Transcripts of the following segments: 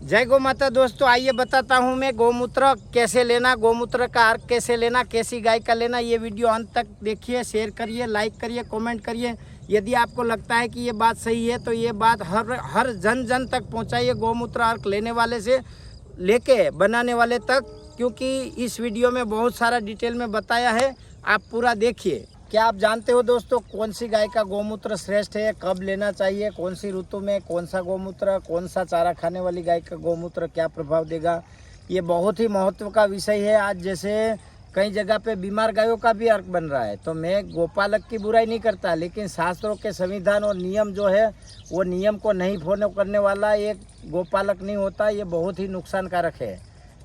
जय गौ माता। दोस्तों आइए बताता हूँ मैं गौमूत्र कैसे लेना, गौमूत्र का अर्क कैसे लेना, कैसी गाय का लेना। ये वीडियो अंत तक देखिए, शेयर करिए, लाइक करिए, कमेंट करिए। यदि आपको लगता है कि ये बात सही है तो ये बात हर जन तक पहुँचाइए, गौमूत्र अर्क लेने वाले से लेके बनाने वाले तक, क्योंकि इस वीडियो में बहुत सारा डिटेल में बताया है। आप पूरा देखिए। क्या आप जानते हो दोस्तों कौन सी गाय का गौमूत्र श्रेष्ठ है, कब लेना चाहिए, कौन सी ऋतु में कौन सा गौमूत्र, कौन सा चारा खाने वाली गाय का गौमूत्र क्या प्रभाव देगा? ये बहुत ही महत्व का विषय है। आज जैसे कई जगह पे बीमार गायों का भी अर्क बन रहा है, तो मैं गोपालक की बुराई नहीं करता, लेकिन शास्त्रों के संविधान और नियम जो है वो नियम को नहीं फॉलो करने वाला एक गोपालक नहीं होता। ये बहुत ही नुकसानकारक है।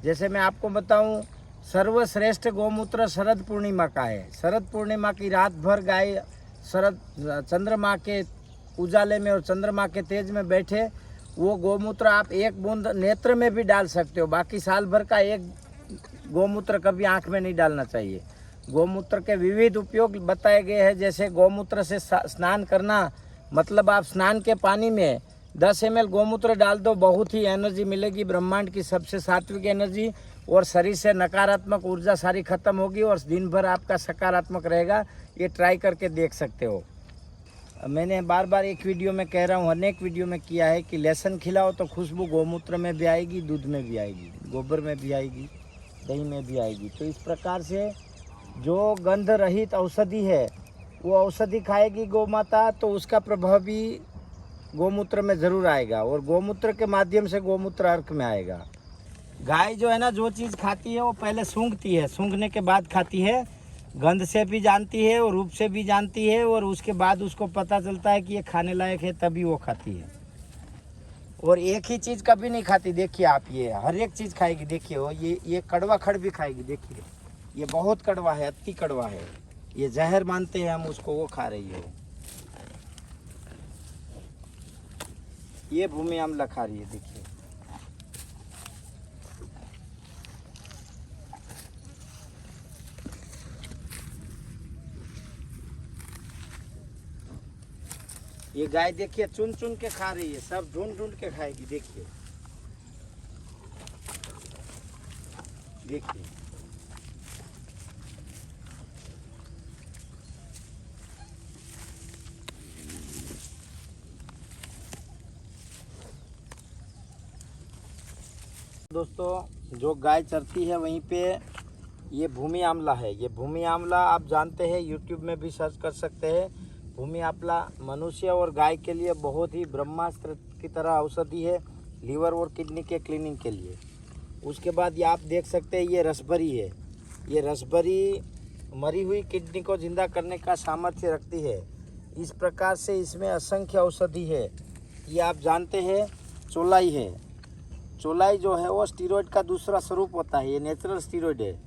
जैसे मैं आपको बताऊँ, सर्वश्रेष्ठ गौमूत्र शरद पूर्णिमा का है। शरद पूर्णिमा की रात भर गाय चंद्रमा के उजाले में और चंद्रमा के तेज में बैठे, वो गौमूत्र आप एक बूंद नेत्र में भी डाल सकते हो। बाकी साल भर का एक गौमूत्र कभी आंख में नहीं डालना चाहिए। गौमूत्र के विविध उपयोग बताए गए हैं। जैसे गौमूत्र से स्नान करना, मतलब आप स्नान के पानी में 10 ml गौमूत्र डाल दो, बहुत ही एनर्जी मिलेगी, ब्रह्मांड की सबसे सात्विक एनर्जी, और शरीर से नकारात्मक ऊर्जा सारी खत्म होगी और दिन भर आपका सकारात्मक रहेगा। ये ट्राई करके देख सकते हो। मैंने बार बार एक वीडियो में कह रहा हूँ, अनेक वीडियो में किया है कि लहसुन खिलाओ तो खुशबू गौमूत्र में भी आएगी, दूध में भी आएगी, गोबर में भी आएगी, दही में भी आएगी। तो इस प्रकार से जो गंध रहित औषधि है वो औषधि खाएगी गौ माता, तो उसका प्रभाव भी गौमूत्र में ज़रूर आएगा, और गौमूत्र के माध्यम से गौमूत्र अर्क में आएगा। गाय जो है ना, जो चीज़ खाती है वो पहले सूंघती है, सूंघने के बाद खाती है। गंध से भी जानती है और रूप से भी जानती है, और उसके बाद उसको पता चलता है कि ये खाने लायक है, तभी वो खाती है। और एक ही चीज़ कभी नहीं खाती। देखिए आप, ये हर एक चीज़ खाएगी। देखिए वो ये कड़वा खड़ भी खाएगी। देखिए ये बहुत कड़वा है, अति कड़वा है, ये जहर मानते हैं हम उसको, वो खा रही है। ये भूमि आमला खा रही है। देखिए ये गाय देखिए चुन चुन के खा रही है, सब ढूंढ ढूंढ के खाएगी। देखिए देखिए दोस्तों, जो गाय चरती है वहीं पे ये भूमि आमला है। ये भूमि आमला आप जानते हैं, यूट्यूब में भी सर्च कर सकते हैं। भूमि आमला मनुष्य और गाय के लिए बहुत ही ब्रह्मास्त्र की तरह औषधि है, लीवर और किडनी के क्लीनिंग के लिए। उसके बाद ये आप देख सकते हैं, ये रसभरी है। ये रसभरी मरी हुई किडनी को जिंदा करने का सामर्थ्य रखती है। इस प्रकार से इसमें असंख्य औषधि है। ये आप जानते हैं चौलाई है। चौलाई जो है वो स्टीरॉयड का दूसरा स्वरूप होता है, ये नेचुरल स्टीरॉयड है।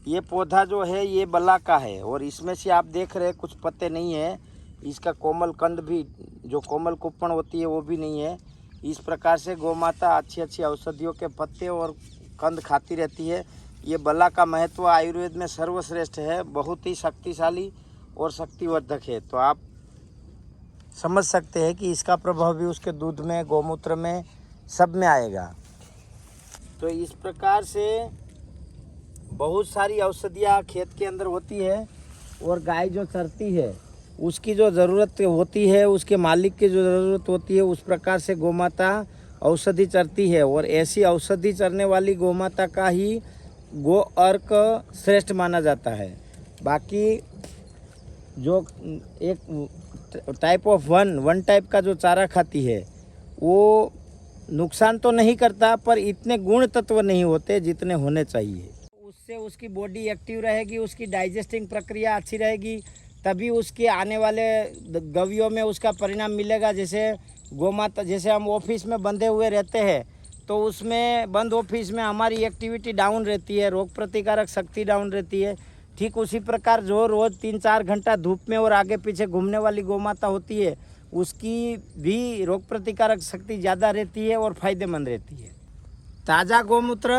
ये पौधा जो है ये बला का है, और इसमें से आप देख रहे हैं कुछ पत्ते नहीं है। इसका कोमल कंद भी, जो कोमल कुप्पण होती है वो भी नहीं है। इस प्रकार से गौ माता अच्छी अच्छी औषधियों के पत्ते और कंद खाती रहती है। ये बला का महत्व आयुर्वेद में सर्वश्रेष्ठ है, बहुत ही शक्तिशाली और शक्तिवर्धक है। तो आप समझ सकते हैं कि इसका प्रभाव भी उसके दूध में, गौमूत्र में, सब में आएगा। तो इस प्रकार से बहुत सारी औषधियाँ खेत के अंदर होती है, और गाय जो चरती है उसकी जो ज़रूरत होती है, उसके मालिक की जो ज़रूरत होती है, उस प्रकार से गौमाता औषधि चरती है। और ऐसी औषधि चरने वाली गौमाता का ही गो अर्क श्रेष्ठ माना जाता है। बाकी जो एक टाइप ऑफ वन टाइप का जो चारा खाती है वो नुकसान तो नहीं करता, पर इतने गुण तत्व नहीं होते जितने होने चाहिए। उससे उसकी बॉडी एक्टिव रहेगी, उसकी डाइजेस्टिंग प्रक्रिया अच्छी रहेगी, तभी उसके आने वाले गवियों में उसका परिणाम मिलेगा। जैसे गौमाता, जैसे हम ऑफिस में बंधे हुए रहते हैं, तो उसमें बंद ऑफिस में हमारी एक्टिविटी डाउन रहती है, रोग प्रतिकारक शक्ति डाउन रहती है। ठीक उसी प्रकार जो रोज़ 3-4 घंटा धूप में और आगे पीछे घूमने वाली गौमाता होती है, उसकी भी रोग प्रतिकारक शक्ति ज़्यादा रहती है और फायदेमंद रहती है। ताज़ा गौमूत्र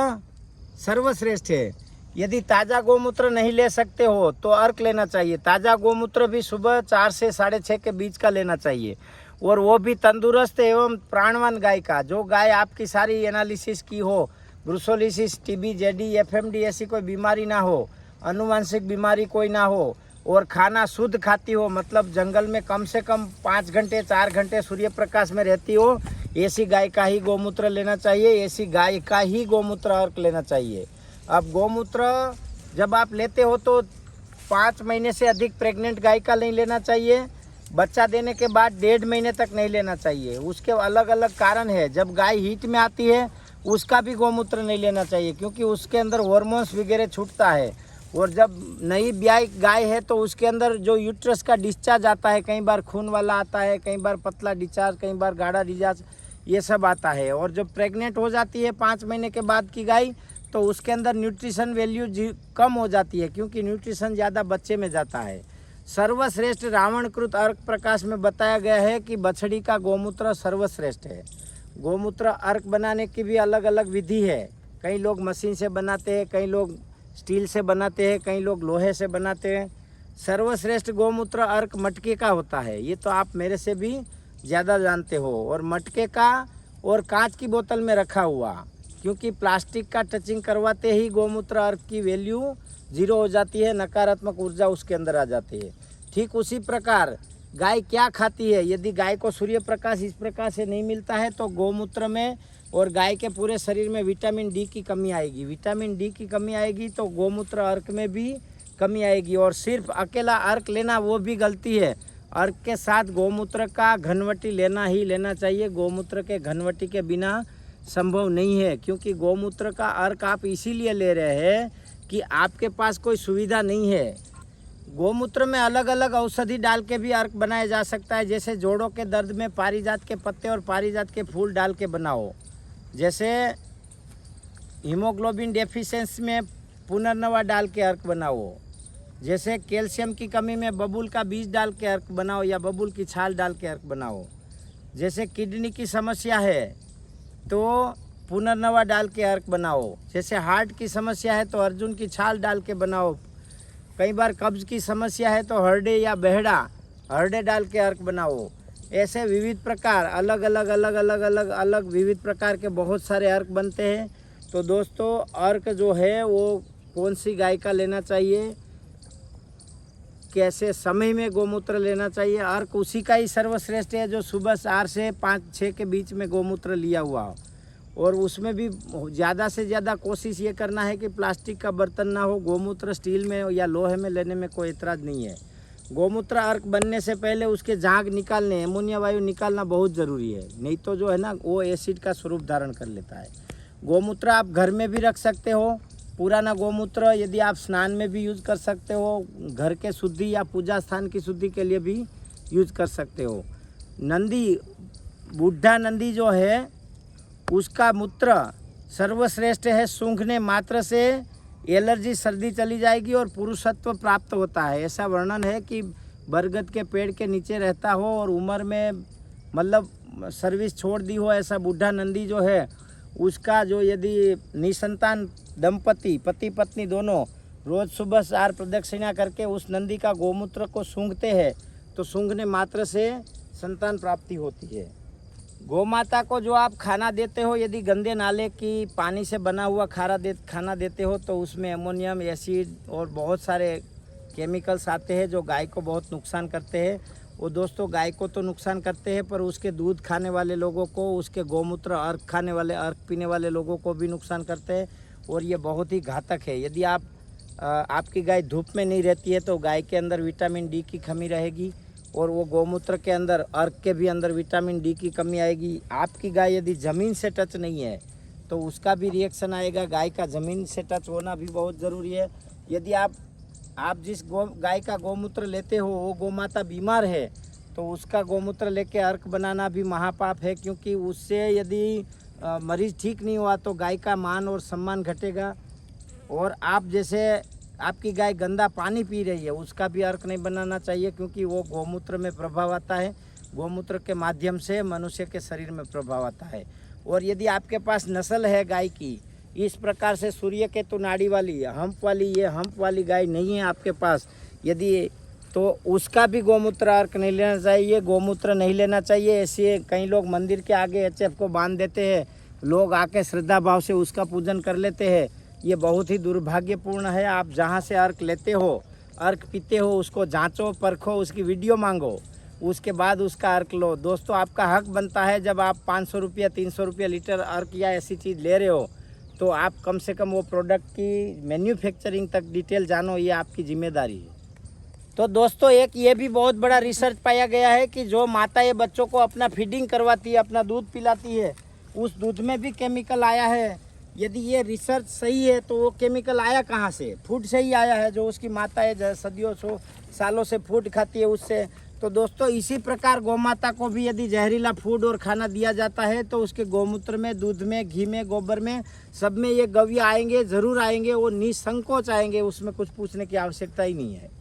सर्वश्रेष्ठ है। यदि ताज़ा गौमूत्र नहीं ले सकते हो तो अर्क लेना चाहिए। ताज़ा गौमूत्र भी सुबह 4 से 6:30 के बीच का लेना चाहिए। और वो भी तंदुरुस्त एवं प्राणवान गाय का। जो गाय आपकी सारी एनालिसिस की हो, ब्रुसोलिसिस, टीबी, जेडी, एफएमडी ऐसी कोई बीमारी ना हो, अनुवांशिक बीमारी कोई ना हो, और खाना शुद्ध खाती हो, मतलब जंगल में कम से कम 5 घंटे 4 घंटे सूर्य प्रकाश में रहती हो, ऐसी गाय का ही गोमूत्र लेना चाहिए, ऐसी गाय का ही गोमूत्र अर्क लेना चाहिए। अब गोमूत्र जब आप लेते हो तो 5 महीने से अधिक प्रेग्नेंट गाय का नहीं लेना चाहिए, बच्चा देने के बाद 1.5 महीने तक नहीं लेना चाहिए। उसके अलग अलग कारण है। जब गाय हीट में आती है उसका भी गोमूत्र नहीं लेना चाहिए, क्योंकि उसके अंदर हार्मोन्स वगैरह छूटता है। और जब नई ब्याई गाय है तो उसके अंदर जो यूट्रस का डिस्चार्ज आता है, कई बार खून वाला आता है, कई बार पतला डिस्चार्ज, कई बार गाढ़ा डिस्चार्ज, ये सब आता है। और जब प्रेग्नेंट हो जाती है 5 महीने के बाद की गाय, तो उसके अंदर न्यूट्रिशन वैल्यू कम हो जाती है, क्योंकि न्यूट्रिशन ज़्यादा बच्चे में जाता है। सर्वश्रेष्ठ रावणकृत अर्क प्रकाश में बताया गया है कि बछड़ी का गोमूत्र सर्वश्रेष्ठ है। गोमूत्र अर्क बनाने की भी अलग अलग विधि है। कई लोग मशीन से बनाते हैं, कई लोग स्टील से बनाते हैं, कई लोग लोहे से बनाते हैं। सर्वश्रेष्ठ गोमूत्र अर्क मटके का होता है, ये तो आप मेरे से भी ज़्यादा जानते हो। और मटके का और कांच की बोतल में रखा हुआ, क्योंकि प्लास्टिक का टचिंग करवाते ही गोमूत्र अर्क की वैल्यू 0 हो जाती है, नकारात्मक ऊर्जा उसके अंदर आ जाती है। ठीक उसी प्रकार गाय क्या खाती है, यदि गाय को सूर्य प्रकाश इस प्रकार से नहीं मिलता है तो गोमूत्र में और गाय के पूरे शरीर में विटामिन डी की कमी आएगी। विटामिन डी की कमी आएगी तो गोमूत्र अर्क में भी कमी आएगी। और सिर्फ अकेला अर्क लेना वो भी गलती है। अर्क के साथ गोमूत्र का घनवटी लेना ही लेना चाहिए। गोमूत्र के घनवटी के बिना संभव नहीं है, क्योंकि गोमूत्र का अर्क आप इसीलिए ले रहे हैं कि आपके पास कोई सुविधा नहीं है। गोमूत्र में अलग अलग औषधि डाल के भी अर्क बनाया जा सकता है। जैसे जोड़ों के दर्द में पारिजात के पत्ते और पारिजात के फूल डाल के बनाओ। जैसे हीमोग्लोबिन डेफिशिएंसी में पुनर्नवा डाल के अर्क बनाओ। जैसे कैल्शियम की कमी में बबूल का बीज डाल के अर्क बनाओ, या बबूल की छाल डाल के अर्क बनाओ। जैसे किडनी की समस्या है तो पुनर्नवा डाल के अर्क बनाओ। जैसे हार्ट की समस्या है तो अर्जुन की छाल डाल के बनाओ। कई बार कब्ज की समस्या है तो हरडे या बेहड़ा, हरडे डाल के अर्क बनाओ। ऐसे विविध प्रकार अलग विविध प्रकार के बहुत सारे अर्क बनते हैं। तो दोस्तों, अर्क जो है वो कौन सी गाय का लेना चाहिए, कैसे समय में गोमूत्र लेना चाहिए, अर्क उसी का ही सर्वश्रेष्ठ है जो सुबह 4 से 5-6 के बीच में गोमूत्र लिया हुआ हो। और उसमें भी ज़्यादा से ज़्यादा कोशिश ये करना है कि प्लास्टिक का बर्तन ना हो। गोमूत्र स्टील में या लोहे में लेने में कोई एतराज़ नहीं है। गोमूत्र अर्क बनने से पहले उसके झाग निकालने, एमोनिया वायु निकालना बहुत ज़रूरी है, नहीं तो जो है ना वो एसिड का स्वरूप धारण कर लेता है। गोमूत्र आप घर में भी रख सकते हो। पुराना गोमूत्र यदि आप स्नान में भी यूज़ कर सकते हो, घर के शुद्धि या पूजा स्थान की शुद्धि के लिए भी यूज़ कर सकते हो। नंदी, बुढ़ा नंदी जो है उसका मूत्र सर्वश्रेष्ठ है। सूंघने मात्र से एलर्जी, सर्दी चली जाएगी और पुरुषत्व प्राप्त होता है। ऐसा वर्णन है कि बरगद के पेड़ के नीचे रहता हो और उम्र में मतलब सर्विस छोड़ दी हो, ऐसा बूढ़ा नंदी जो है उसका जो यदि निसंतान दंपति, पति पत्नी दोनों रोज़ सुबह 4 प्रदक्षिणा करके उस नंदी का गोमूत्र को सूंघते हैं तो सूंघने मात्र से संतान प्राप्ति होती है। गौमाता को जो आप खाना देते हो, यदि गंदे नाले की पानी से बना हुआ खाना देते हो तो उसमें अमोनियम, एसिड और बहुत सारे केमिकल्स आते हैं जो गाय को बहुत नुकसान करते हैं। वो दोस्तों गाय को तो नुकसान करते हैं पर उसके दूध खाने वाले लोगों को, उसके गोमूत्र अर्क खाने वाले, अर्क पीने वाले लोगों को भी नुकसान करते हैं और ये बहुत ही घातक है। यदि आपकी गाय धूप में नहीं रहती है तो गाय के अंदर विटामिन डी की कमी रहेगी और वो गोमूत्र के अंदर, अर्क के भी अंदर विटामिन डी की कमी आएगी। आपकी गाय यदि ज़मीन से टच नहीं है तो उसका भी रिएक्शन आएगा। गाय का ज़मीन से टच होना भी बहुत ज़रूरी है। यदि आप जिस गाय का गोमूत्र लेते हो वो गोमाता बीमार है तो उसका गोमूत्र लेके अर्क बनाना भी महापाप है, क्योंकि उससे यदि मरीज़ ठीक नहीं हुआ तो गाय का मान और सम्मान घटेगा। और आप जैसे आपकी गाय गंदा पानी पी रही है उसका भी अर्क नहीं बनाना चाहिए, क्योंकि वो गोमूत्र में प्रभाव आता है। गोमूत्र के माध्यम से मनुष्य के शरीर में प्रभाव आता है। और यदि आपके पास नस्ल है गाय की इस प्रकार से सूर्य केतु नाड़ी वाली, हम्प वाली, ये हम्प वाली गाय नहीं है आपके पास, यदि तो उसका भी गोमूत्र अर्क नहीं लेना चाहिए, गोमूत्र नहीं लेना चाहिए। ऐसे कई लोग मंदिर के आगे HF को बांध देते हैं, लोग आके श्रद्धा भाव से उसका पूजन कर लेते हैं। ये बहुत ही दुर्भाग्यपूर्ण है। आप जहाँ से अर्क लेते हो, अर्क पीते हो, उसको जांचो परखो, उसकी वीडियो मांगो, उसके बाद उसका अर्क लो। दोस्तों, आपका हक बनता है, जब आप 500 रुपया 300 रुपया लीटर अर्क या ऐसी चीज़ ले रहे हो तो आप कम से कम वो प्रोडक्ट की मैन्युफैक्चरिंग तक डिटेल जानो, ये आपकी जिम्मेदारी है। तो दोस्तों, एक ये भी बहुत बड़ा रिसर्च पाया गया है कि जो माताएं बच्चों को अपना फीडिंग करवाती है, अपना दूध पिलाती है, उस दूध में भी केमिकल आया है। यदि ये रिसर्च सही है तो वो केमिकल आया कहाँ से? फूड से ही आया है, जो उसकी माताएं सदियों सालों से फूड खाती है उससे। तो दोस्तों, इसी प्रकार गौमाता को भी यदि जहरीला फूड और खाना दिया जाता है तो उसके गौमूत्र में, दूध में, घी में, गोबर में, सब में ये गव्य आएंगे, ज़रूर आएंगे। वो निसंकोच आएंगे, उसमें कुछ पूछने की आवश्यकता ही नहीं है।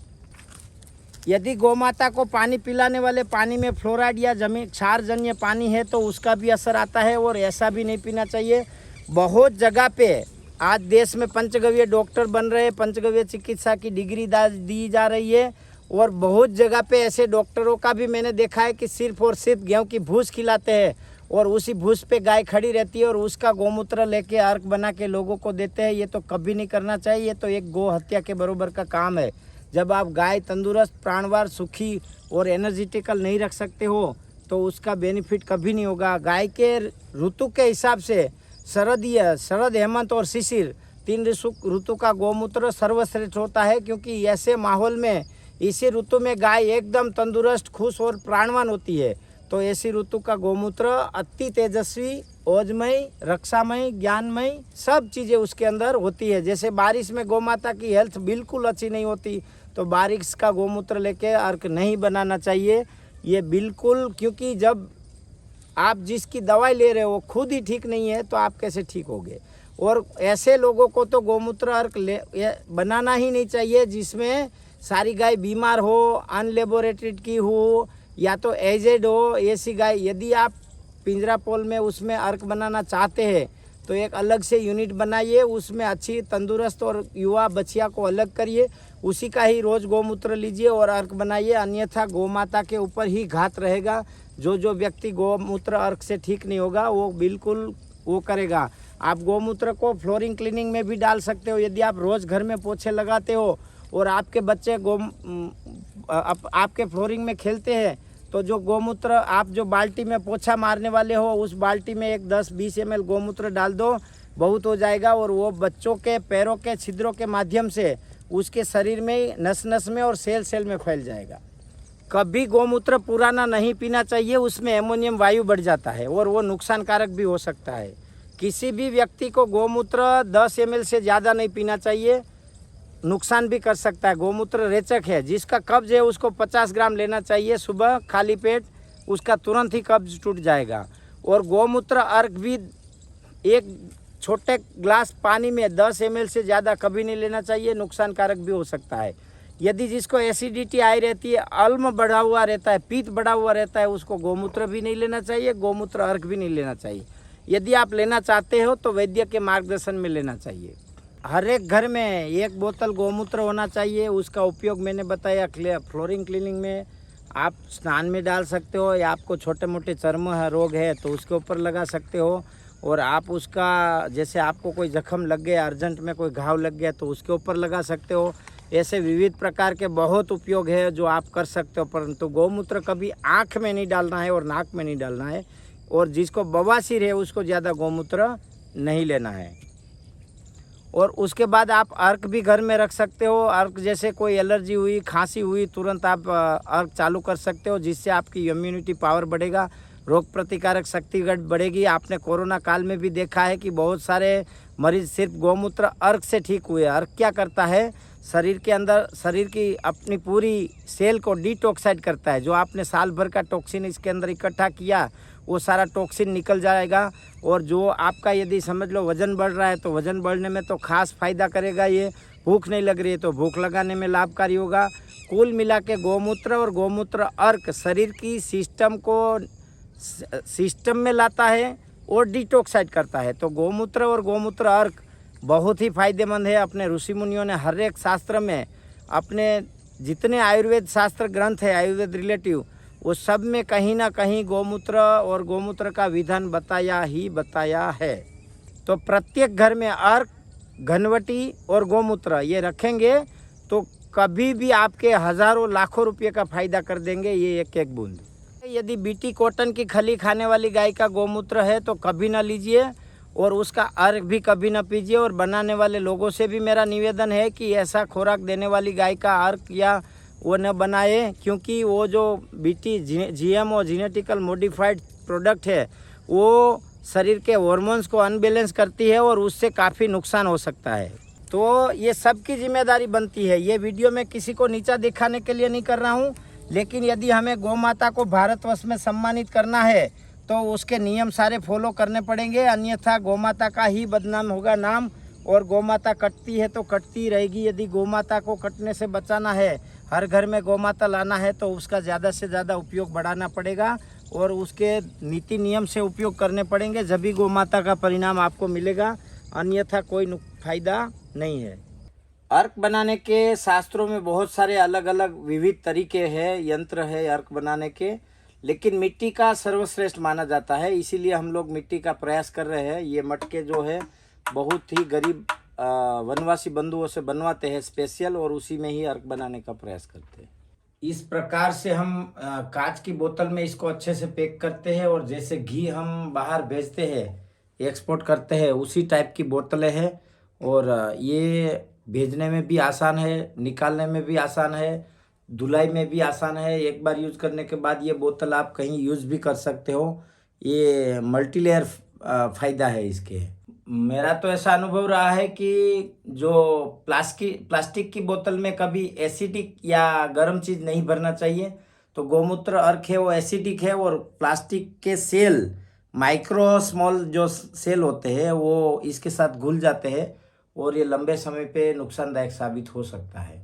यदि गौमाता को पानी पिलाने वाले पानी में फ्लोराइड या जमीन क्षारजन्य पानी है तो उसका भी असर आता है, और ऐसा भी नहीं पीना चाहिए। बहुत जगह पे आज देश में पंचगव्य डॉक्टर बन रहे हैं, पंचगव्य चिकित्सा की डिग्री दी जा रही है, और बहुत जगह पे ऐसे डॉक्टरों का भी मैंने देखा है कि सिर्फ और सिर्फ गेहूं की भूस खिलाते हैं, और उसी भूस पे गाय खड़ी रहती है और उसका गौमूत्र लेके अर्क बना के लोगों को देते हैं। ये तो कभी नहीं करना चाहिए, ये तो एक गौ हत्या के बराबर का काम है। जब आप गाय तंदुरुस्त, प्राणवार, सुखी और एनर्जेटिकल नहीं रख सकते हो तो उसका बेनिफिट कभी नहीं होगा। गाय के ऋतु के हिसाब से शरद, हेमंत और शिशिर 3 ऋतु का गौमूत्र सर्वश्रेष्ठ होता है, क्योंकि ऐसे माहौल में इसी ऋतु में गाय एकदम तंदुरुस्त, खुश और प्राणवान होती है। तो ऐसी ऋतु का गौमूत्र अति तेजस्वी, ओजमय, रक्षामय, ज्ञानमय सब चीज़ें उसके अंदर होती है। जैसे बारिश में गौमाता की हेल्थ बिल्कुल अच्छी नहीं होती, तो बारिश का गौमूत्र लेके अर्क नहीं बनाना चाहिए ये बिल्कुल, क्योंकि जब आप जिसकी दवाई ले रहे हो खुद ही ठीक नहीं है तो आप कैसे ठीक होगे। और ऐसे लोगों को तो गौमूत्र अर्क बनाना ही नहीं चाहिए जिसमें सारी गाय बीमार हो, अनलेबोरेटेड की हो, या तो एजेड हो। ऐसी गाय यदि आप पिंजरा पोल में उसमें अर्क बनाना चाहते हैं तो एक अलग से यूनिट बनाइए, उसमें अच्छी तंदुरुस्त और युवा बछिया को अलग करिए, उसी का ही रोज़ गौमूत्र लीजिए और अर्क बनाइए। अन्यथा गौमाता के ऊपर ही घात रहेगा। जो व्यक्ति गौमूत्र अर्क से ठीक नहीं होगा वो बिल्कुल वो करेगा। आप गौमूत्र को फ्लोरिंग क्लीनिंग में भी डाल सकते हो। यदि आप रोज़ घर में पोछे लगाते हो और आपके बच्चे आपके फ्लोरिंग में खेलते हैं तो जो गौमूत्र आप जो बाल्टी में पोछा मारने वाले हो उस बाल्टी में एक 10-20 ml गौमूत्र डाल दो, बहुत हो जाएगा। और वो बच्चों के पैरों के छिद्रों के माध्यम से उसके शरीर में, नस नस में और सेल में फैल जाएगा। कभी गौमूत्र पुराना नहीं पीना चाहिए, उसमें एमोनियम वायु बढ़ जाता है और वो नुकसानकारक भी हो सकता है। किसी भी व्यक्ति को गौमूत्र 10 ml से ज़्यादा नहीं पीना चाहिए, नुकसान भी कर सकता है। गौमूत्र रेचक है, जिसका कब्ज है उसको 50 ग्राम लेना चाहिए सुबह खाली पेट, उसका तुरंत ही कब्ज टूट जाएगा। और गौमूत्र अर्क भी एक छोटे ग्लास पानी में 10 ml से ज़्यादा कभी नहीं लेना चाहिए, नुकसानकारक भी हो सकता है। यदि जिसको एसिडिटी आई रहती है, अल्म बढ़ा हुआ रहता है, पित्त बढ़ा हुआ रहता है, उसको गौमूत्र भी नहीं लेना चाहिए, गौमूत्र अर्क भी नहीं लेना चाहिए। यदि आप लेना चाहते हो तो वैद्य के मार्गदर्शन में लेना चाहिए। हर एक घर में 1 बोतल गौमूत्र होना चाहिए। उसका उपयोग मैंने बताया, फ्लोरिंग क्लीनिंग में, आप स्नान में डाल सकते हो, या आपको छोटे मोटे चर्म रोग है तो उसके ऊपर लगा सकते हो। और आप उसका, जैसे आपको कोई जख्म लग गया, अर्जेंट में कोई घाव लग गया तो उसके ऊपर लगा सकते हो। ऐसे विविध प्रकार के बहुत उपयोग है जो आप कर सकते हो, परंतु गौमूत्र कभी आँख में नहीं डालना है और नाक में नहीं डालना है। और जिसको बवासीर है उसको ज़्यादा गौमूत्र नहीं लेना है। और उसके बाद आप अर्क भी घर में रख सकते हो। अर्क जैसे कोई एलर्जी हुई, खांसी हुई, तुरंत आप अर्क चालू कर सकते हो, जिससे आपकी इम्यूनिटी पावर बढ़ेगा, रोग प्रतिकारक शक्ति बढ़ेगी। आपने कोरोना काल में भी देखा है कि बहुत सारे मरीज सिर्फ गौमूत्र अर्क से ठीक हुए। अर्क क्या करता है, शरीर के अंदर, शरीर की अपनी पूरी सेल को डिटॉक्साइड करता है। जो आपने साल भर का टॉक्सिन इसके अंदर इकट्ठा किया वो सारा टॉक्सिन निकल जाएगा। और जो आपका यदि समझ लो वज़न बढ़ रहा है तो वज़न बढ़ने में तो खास फ़ायदा करेगा ये। भूख नहीं लग रही है तो भूख लगाने में लाभकारी होगा। कुल मिला के गौमूत्र और गौमूत्र अर्क शरीर की सिस्टम में लाता है और डिटॉक्साइड करता है। तो गौमूत्र और गौमूत्र अर्क बहुत ही फायदेमंद है। अपने ऋषि मुनियों ने हर एक शास्त्र में अपने जितने आयुर्वेद शास्त्र ग्रंथ है आयुर्वेद रिलेटिव, वो सब में कहीं ना कहीं गौमूत्र और गौमूत्र का विधान बताया ही बताया है। तो प्रत्येक घर में अर्क, घनवटी और गौमूत्र ये रखेंगे तो कभी भी आपके हज़ारों लाखों रुपये का फ़ायदा कर देंगे ये एक एक बूंद। यदि बीटी कॉटन की खली खाने वाली गाय का गौमूत्र है तो कभी ना लीजिए और उसका अर्क भी कभी ना पीजिए। और बनाने वाले लोगों से भी मेरा निवेदन है कि ऐसा खुराक देने वाली गाय का अर्क या वो न बनाए, क्योंकि वो जो BT GMO genetical modified product है वो शरीर के हार्मोन्स को अनबैलेंस करती है और उससे काफ़ी नुकसान हो सकता है। तो ये सबकी जिम्मेदारी बनती है। ये वीडियो मैं किसी को नीचा दिखाने के लिए नहीं कर रहा हूँ, लेकिन यदि हमें गौ माता को भारतवर्ष में सम्मानित करना है तो उसके नियम सारे फॉलो करने पड़ेंगे, अन्यथा गौ माता का ही बदनाम होगा नाम। और गौ माता कटती है तो कटती रहेगी। यदि गौ माता को कटने से बचाना है, हर घर में गौ माता लाना है, तो उसका ज़्यादा से ज़्यादा उपयोग बढ़ाना पड़ेगा और उसके नीति नियम से उपयोग करने पड़ेंगे, जब भी गौ माता का परिणाम आपको मिलेगा, अन्यथा कोई फ़ायदा नहीं है। अर्क बनाने के शास्त्रों में बहुत सारे अलग अलग विविध तरीके हैं, यंत्र है अर्क बनाने के, लेकिन मिट्टी का सर्वश्रेष्ठ माना जाता है, इसीलिए हम लोग मिट्टी का प्रयास कर रहे हैं। ये मटके जो है बहुत ही गरीब वनवासी बंधुओं से बनवाते हैं स्पेशल, और उसी में ही अर्क बनाने का प्रयास करते हैं। इस प्रकार से हम कांच की बोतल में इसको अच्छे से पैक करते हैं और जैसे घी हम बाहर भेजते हैं, एक्सपोर्ट करते हैं, उसी टाइप की बोतलें हैं। और ये भेजने में भी आसान है, निकालने में भी आसान है, धुलाई में भी आसान है। एक बार यूज़ करने के बाद ये बोतल आप कहीं यूज़ भी कर सकते हो। ये मल्टी लेयर फ़ायदा है इसके। मेरा तो ऐसा अनुभव रहा है कि जो प्लास्टिक की बोतल में कभी एसिडिक या गर्म चीज़ नहीं भरना चाहिए। तो गौमूत्र अर्क है वो एसिडिक है, और प्लास्टिक के सेल, माइक्रो स्मॉल जो सेल होते हैं वो इसके साथ घुल जाते हैं और ये लंबे समय पे नुकसानदायक साबित हो सकता है।